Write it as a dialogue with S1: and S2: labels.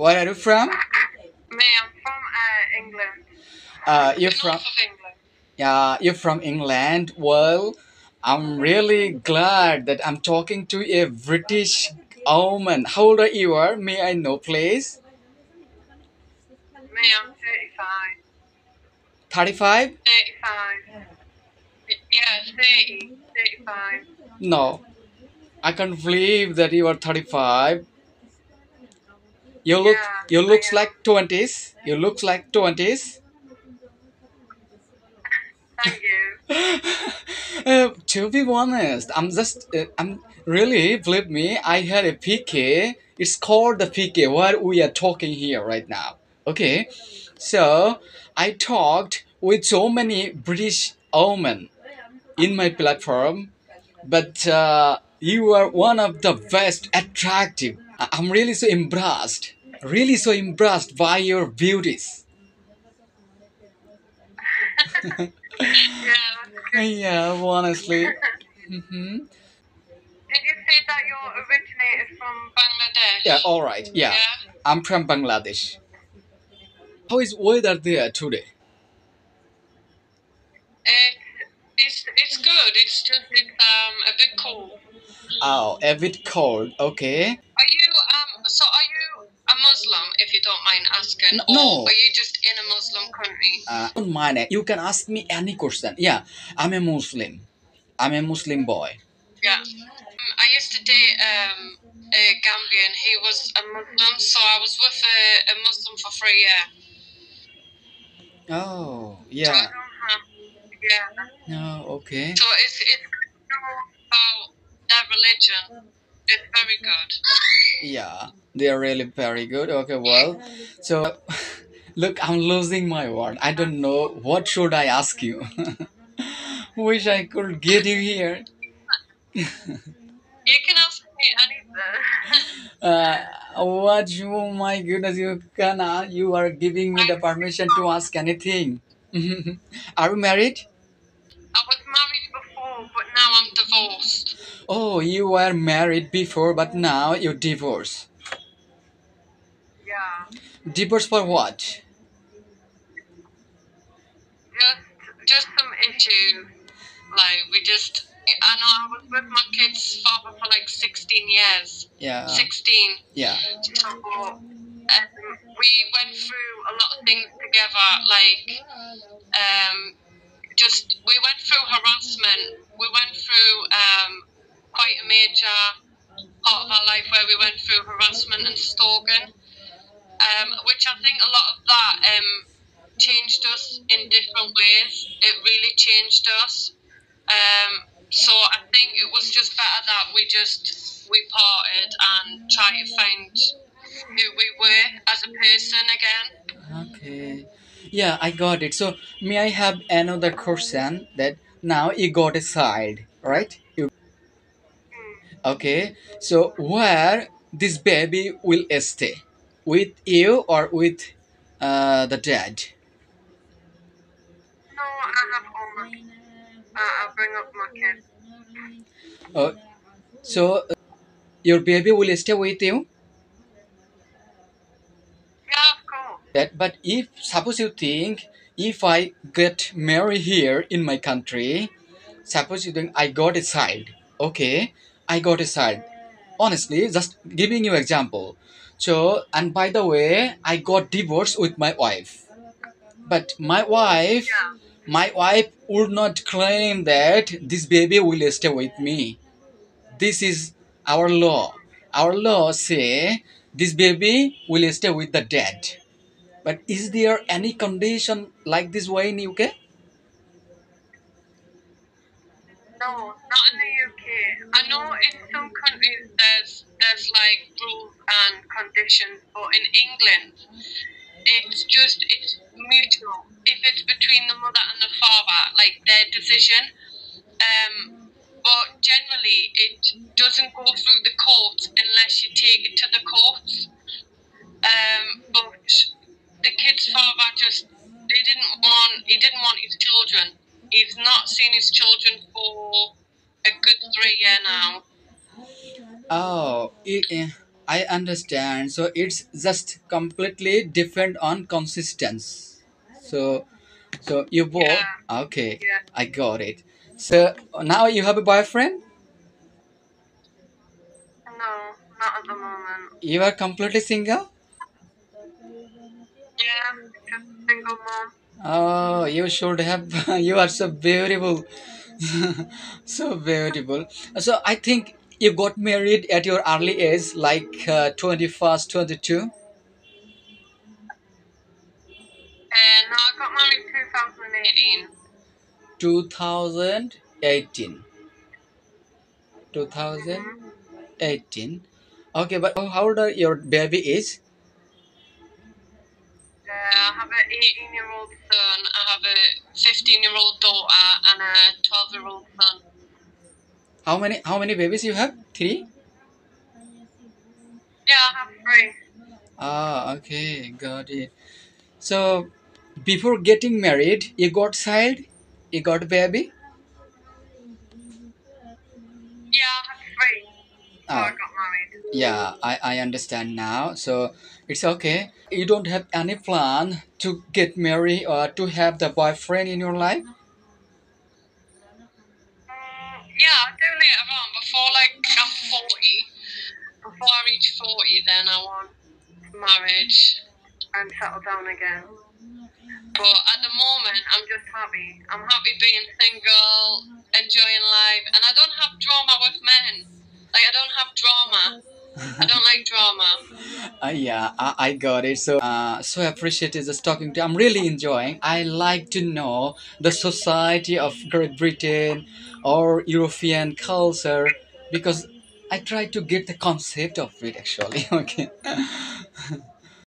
S1: Where are you from?
S2: Me, I'm from England.
S1: You're
S2: The
S1: from
S2: north of England.
S1: you're from England. Well, I'm really glad that I'm talking to a British woman. How old are you? Are may I know, please?
S2: Me, I'm 35.
S1: 35?
S2: 35. Yeah, 30. 35.
S1: No, I can't believe that you are 35.
S2: Yeah,
S1: You
S2: I
S1: looks
S2: am.
S1: like 20s. You looks like 20s.
S2: Thank you.
S1: To be honest, I'm really, believe me, I had a PK. It's called the PK, what we are talking here right now. Okay, so I talked with so many British women in my platform, but you are one of the best attractive. I'm really so impressed by your beauties.
S2: Yeah, that's good.
S1: Yeah, honestly. Hmm.
S2: Did you say that you're originated from
S1: Yeah,
S2: Bangladesh?
S1: all right. Yeah,
S2: Yeah.
S1: I'm from Bangladesh. How is weather there today?
S2: It, it's good. It's a bit cold.
S1: Oh, a bit cold. Okay.
S2: Are you a Muslim, if you don't mind asking, or
S1: No,
S2: are you just in a Muslim country?
S1: don't mind it. You can ask me any question. Yeah, I'm a Muslim. I'm a Muslim boy.
S2: Yeah. I used to date a Gambian. He was a Muslim, so I was with a Muslim for 3 years.
S1: Oh,
S2: So I
S1: yeah.
S2: don't have, yeah.
S1: No, okay.
S2: So it's good to know about their religion. It's very good.
S1: Yeah, they are really very good. Okay, well, so look, I'm losing my word. I don't know what should I ask you. Wish I could get you here.
S2: You can ask me anything.
S1: Uh, oh my goodness, you are giving me the
S2: Like,
S1: permission to ask anything. Are you married?
S2: I was married before, but now I'm divorced.
S1: Oh, you were married before, but now you divorce.
S2: Yeah.
S1: Divorce for what?
S2: Just some issues. Like I know I was with my kid's father for like 16 years.
S1: Yeah,
S2: 16.
S1: yeah.
S2: So we went through a lot of things together. Like just we went through harassment. We went through quite a major part of our life where we went through harassment and stalking, which I think a lot of that changed us in different ways. It really changed us. So I think it was just better that we parted and tried to find who we were as a person again.
S1: Okay. Yeah, I got it. So, may I have another question that now you got a side, right? Okay. So, where this baby will stay? With you or with the dad?
S2: No, I have all my. I'll bring up my kids.
S1: Uh, so, your baby will stay with you?
S2: Yeah, of course.
S1: That, but if suppose you think if I get married here in my country, suppose you think I got a side, okay, I got a side. Honestly, just giving you example. So, and by the way, I got divorced with my wife, but
S2: Yeah.
S1: my wife would not claim that this baby will stay with me. This is our law. Our law say this baby will stay with the dad. But is there any condition like this way in UK?
S2: No, not in the UK. I know in some countries there's like rules and conditions, but in England it's mutual. If it's between the mother and the father, like their decision. But generally it doesn't go through the courts unless you take it to the courts. But the kid's father just he didn't want his children. He's not seen his children for a good 3 years now.
S1: Oh, I understand. So it's just completely different on consistency. So so you both
S2: Yeah,
S1: okay.
S2: yeah.
S1: I got it. So now you have a boyfriend.
S2: No, not at the moment.
S1: You are completely single.
S2: Yeah, just single mom.
S1: Oh, you should have. You are so beautiful. So beautiful. So I think you got married at your early age, like 21st, 22,
S2: No, I got married 2018.
S1: 2018.
S2: Mm-hmm.
S1: 2018. Okay, but how old are your baby is?
S2: I have an 18-year-old son, I have a 15-year-old daughter, and a 12-year-old son.
S1: How many babies you have? Three?
S2: Yeah, I have three.
S1: Ah, okay, got it. So before getting married, you got child, you got baby.
S2: Yeah, I had three before I
S1: Ah,
S2: got married.
S1: yeah, I understand now. So it's okay. You don't have any plan to get married or to have the boyfriend in your life.
S2: Yeah, I'll do later on, before like I'm 40. Before I reach 40, then I want marriage and settle down again. But at the moment, I'm just happy. I'm happy being single, enjoying life, and I don't have drama with men. Like, I don't have drama. I don't like drama.
S1: Yeah, I got it. So appreciated just talking to. I'm really enjoying. I like to know the society of Great Britain or European culture because I try to get the concept of it actually. Okay.